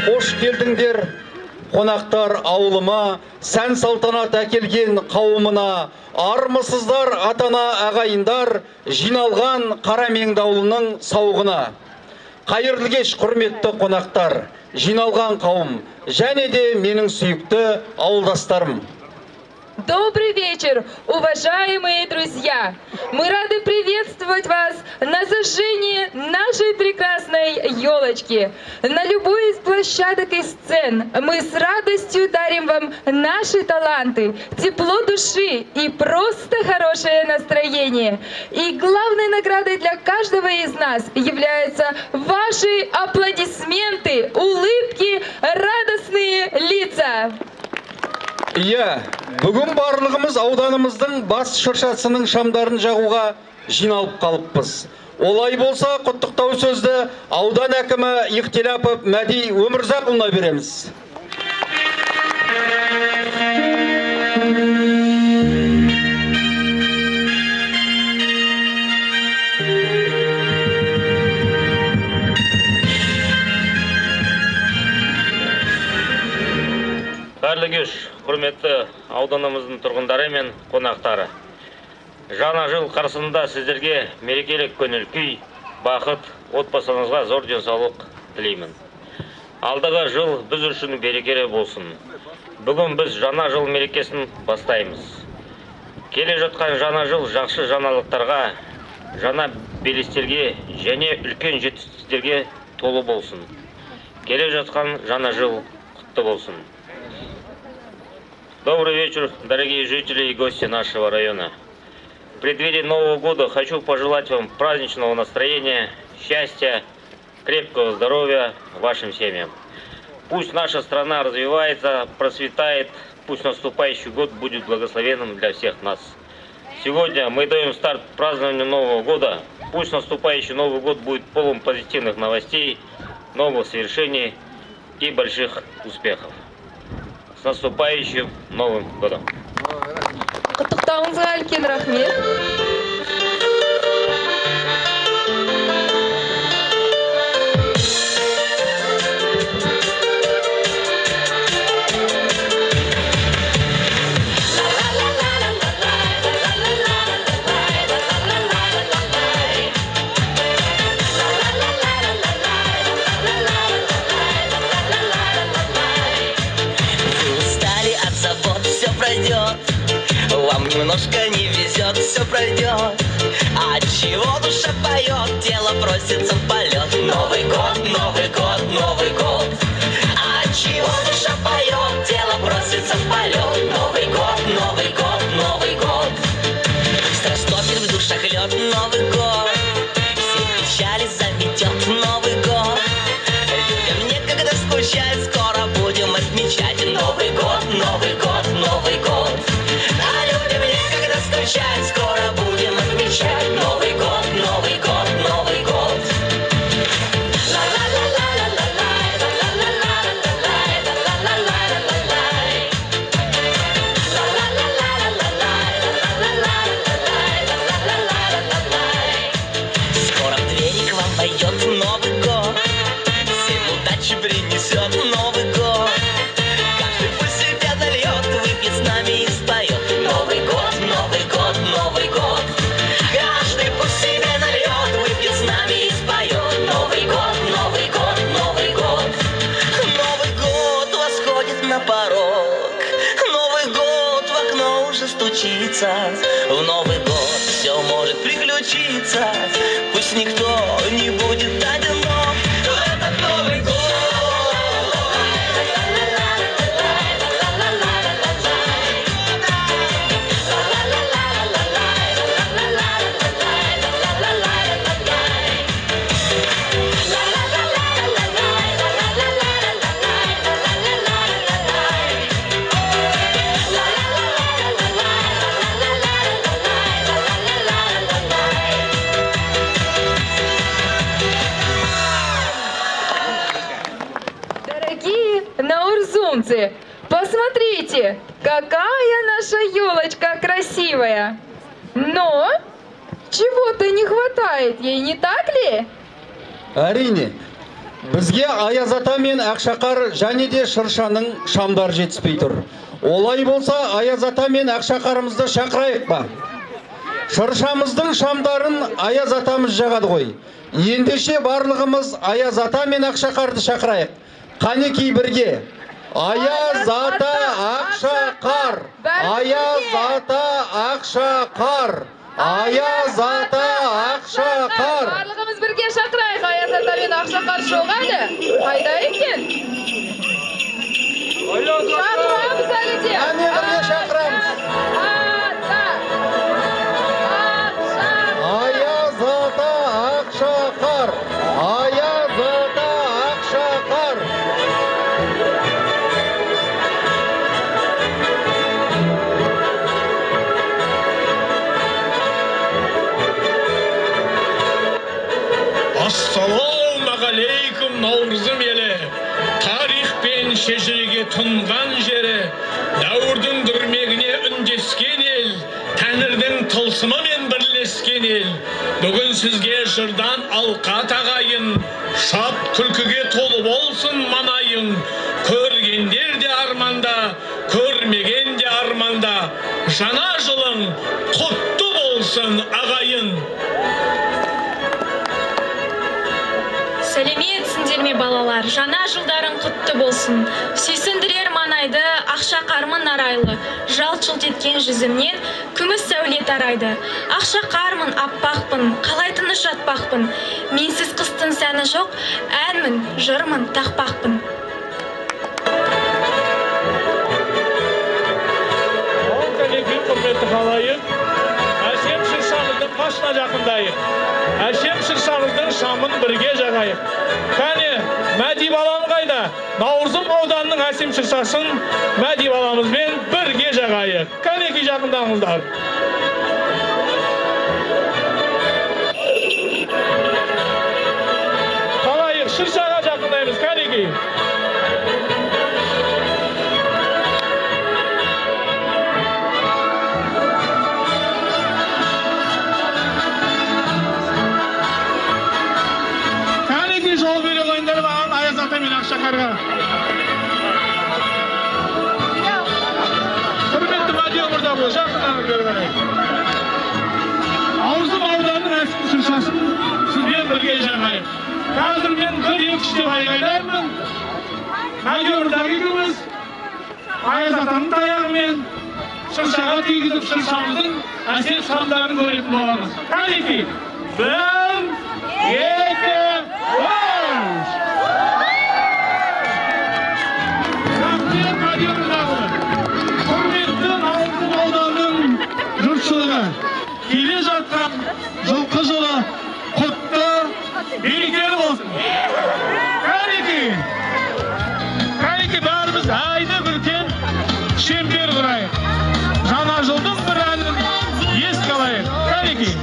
Қош келдіңдер, қонақтар ауылыма, сән салтанат әкелген қауымына, армысыздар атана ағайындар, жиналған Қарамеңді ауылының сауығына. Қайырлы кеш, құрметті қонақтар, жиналған қауым, және де менің сүйікті ауылдастарым. Добрый вечер, уважаемые друзья! Мы рады приветствовать вас на зажжении нашей прекрасной елочки. На любой из площадок и сцен мы с радостью дарим вам наши таланты, тепло души и просто хорошее настроение. И главной наградой для каждого из нас являются ваши аплодисменты, улыбки, радостные лица. Иә, бүгін барлығымыз ауданымыздың бас шыршасының шамдарын жағуға жиналып қалыппыз. Олай болса, құттықтау сөзді аудан әкімі Ихтилапов Мәди Өмірзақұлына береміз. Қайырлы кеш, құрметті ауданымыздың тұрғындары мен қонақтары. Жаңа жыл қарсаңында сіздерге мерекелік көңіл күй, бақыт, отбасыңызға зор денсаулық тілеймін. Алдағы жыл біз үшін берекелі болсын. Бүгін біз жаңа жыл мерекесін бастаймыз. Келе жатқан жаңа жыл жақсы жаңалықтарға, жаңа белестерге және үлкен жетістіктерге толы болсын. Келе жатқан жаңа жыл құтты болсын. Добрый вечер, дорогие жители и гости нашего района. В преддверии Нового года хочу пожелать вам праздничного настроения, счастья, крепкого здоровья вашим семьям. Пусть наша страна развивается, процветает, пусть наступающий год будет благословенным для всех нас. Сегодня мы даем старт празднованию Нового года. Пусть наступающий Новый год будет полон позитивных новостей, новых свершений и больших успехов. С наступающим Новым годом! Құттықтауыңызға үлкен рахмет. Вам немножко не везет, все пройдет. А чего душа поет, тело просится в полет. Новый год, Новый год, Новый год. А чего душа поет, тело просится в полет. Новый год, Новый год, Новый год. Растопит в душах лед. Новый год, все печали заметет. Новый год, людям некогда скучать, скоро будем отмечать. Новый год, Новый год, Новый год. Скоро будем отмечать Новый год, Новый год, Новый год. Скоро в двери к вам войдет Новый год, всем удачи принесет Новый год. Каждый пусть себя нальет, выпьет с нами и споет. Новый год, Новый год, Новый год. Каждый пусть себе нальет, выпьет с нами и споет. Новый год, Новый год, Новый год. Новый год восходит на порог. Новый год в окно уже стучится. В Новый год все может приключиться. Пусть никто не будет одинок в этот Новый год. Посмотрите, какая наша наша елочка красивая. Но чего-то не хватает ей, не так ли? Әрине, бізге Аяз ата мен Ақшақар және де шыршаның шамдар жетіспей тұр. Олай болса, Аяз ата мен Ақшақарымызды шақырайық ба? Шыршамыздың шамдарын Аяз атамыз жағады ғой. Ендеше барлығымыз Аяз ата мен Ақшақарды шақырайық. Қанекей бірге. Аяз ата Ақшақар, Аяз ата Ақшақар, Аяз ата Ақшақар. Барлығымыз бірге шақырайық. Аяз ата мен Ақшақар жоқ әлі. Қайда екен? Шақырамыз әлі де. Әне бірге шақырамыз. Аяз ата Ақшақар, Аяз ата Ақшақар. Ассалаумағалейкум Наурызым елі, тарих пен шежіреге тұнған жері, дәуірдің дүрмегіне үндескен ел, Тәңірдің тылсымымен бірлескен ел. Бүгін сізге жырдан алқа тағайын, шат күлкіге толы болсын манайын. Көргендер де арманда, көрмеген де арманда, жаңа жылың құтты болсын ағайын. Сәлеметсіңдер ме балалар, жаңа жылдарың құтты болсын. Сүйсіндірер манайды, Ақшақармын арайлы, жалт-жұлт еткен жүзімнен күміс сәуле тарайды. Ақшақармын, аппақпын, қалай тыныш жатпақпын. Менсіз қыстың сәні жоқ, әнмін, жырмын, тақпақпын. Кәлекей құрметті қалайық, әсем шыршамыздың қасына жақындайық. Әсем шыршамыздың шамын бірге жағайық. Кәне, Мәди балам қайда? Наурызым ауданының әсем шыршасын Мәди баламызбен бірге жағайық. Кәнекей жақындаңыздар. Қалайық, шыршаға жақындаймыз, кәнекей. Жол бере қойыңдар маған Аяз ата мен Ақшақарға. Құрметті Мәди мырза, жақындаңыз бері қарай. Наурызым ауданының әсем шыршасын сізбен бірге жағайық. Қазір мен бір-екі деп айғайлаймын. Мәди мырза екеуміз Аяз атаның таяғымен шыршаға тигізіп шыршамыздың әсем шамдарын көретін боламыз. Кәнекей, 1, 2, 3. Құрметті Наурызым ауданының жұртшылығы, келе жатқан жылқы жылы құтты, берекелі болсын. Кәнекей, бәріміз айды бүркен шембер құрайық. Жаңа жылдың бір әнін еске алайық. Кәнекей.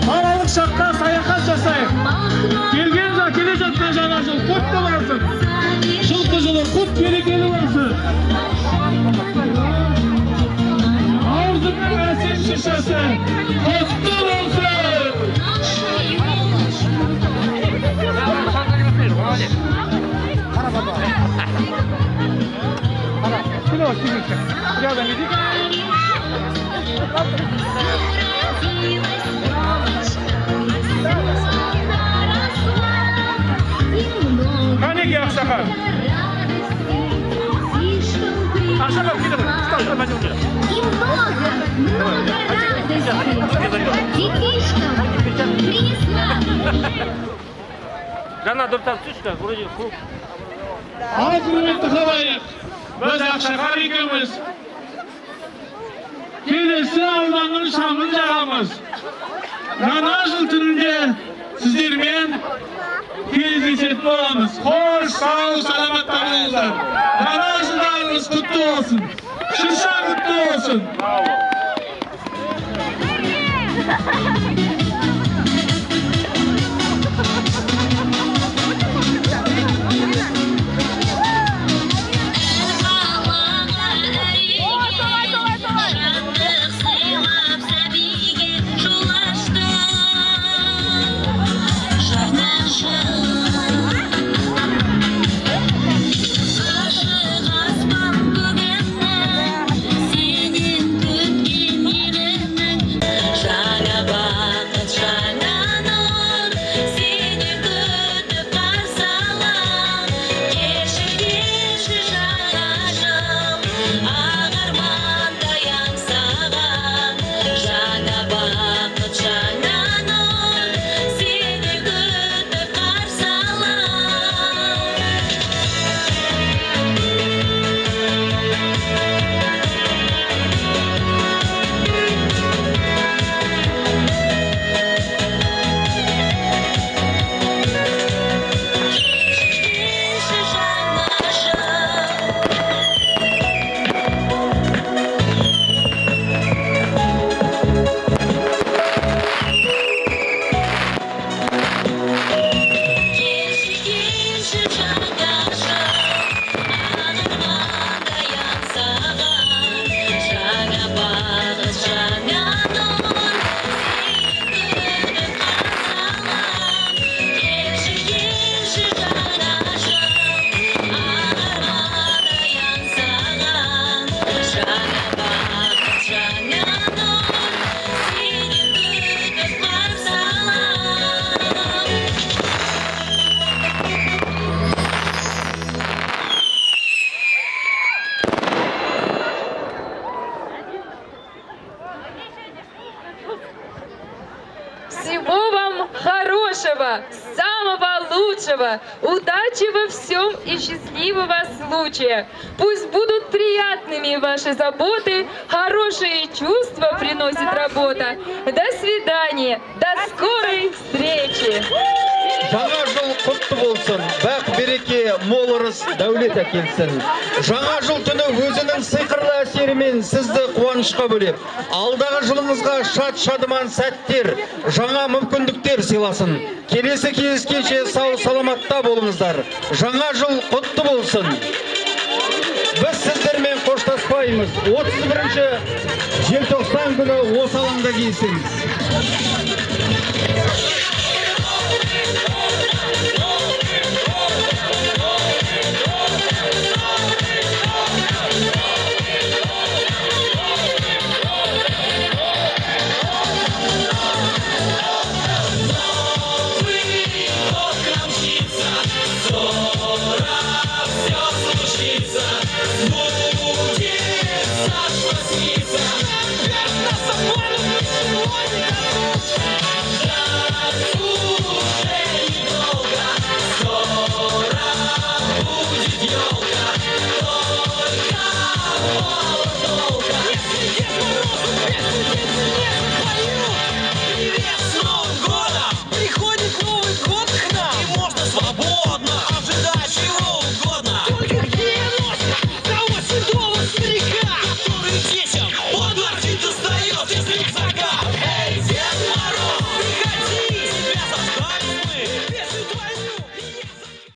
Балалық шаққа саяхат жасайық. Келе жатқан жаңа жыл құтты болсын. Жылқы жылы құт берекелі болсын. Наурызымның әсем шыршасы құтты болсын. Kaneki Akşakar. Akşakar gidelim. Stop, ben yolcuyum. И много радости детишкам принесла. Жана дұртап түсші, вроде круг. Ай, құрметті қалайық. Біз Ақшақар екеуміз келесі ауданның шамын жағамыз. Жаңа жыл түнінде сіздермен кездесетін боламыз. Хош, сау, саламатта болыңыздар. Жаңа жылдарыңыз құтты болсын. Шырша құтты болсын. Всего вам хорошего, самого лучшего, удачи во всем и счастливого случая. Пусть будут приятными ваши заботы, хорошие чувства приносит работа. До свидания, до скорой встречи. Жаңа жыл құтты болсын, бақ береке, мол ырыс, дәулет әкелсін. Жаңа жыл түні өзінің сиқырлы әсерімен сізді қуанышқа бөлеп, алдағы жылыңызға шат-шадыман сәттер, жаңа мүмкіндіктер сыйласын. Келесі кездескенше сау саламатта болыңыздар. Жаңа жыл құтты болсын. Біз сіздермен қоштаспаймыз. 31-ші желтоқсан күні осы алаңда кездесеміз.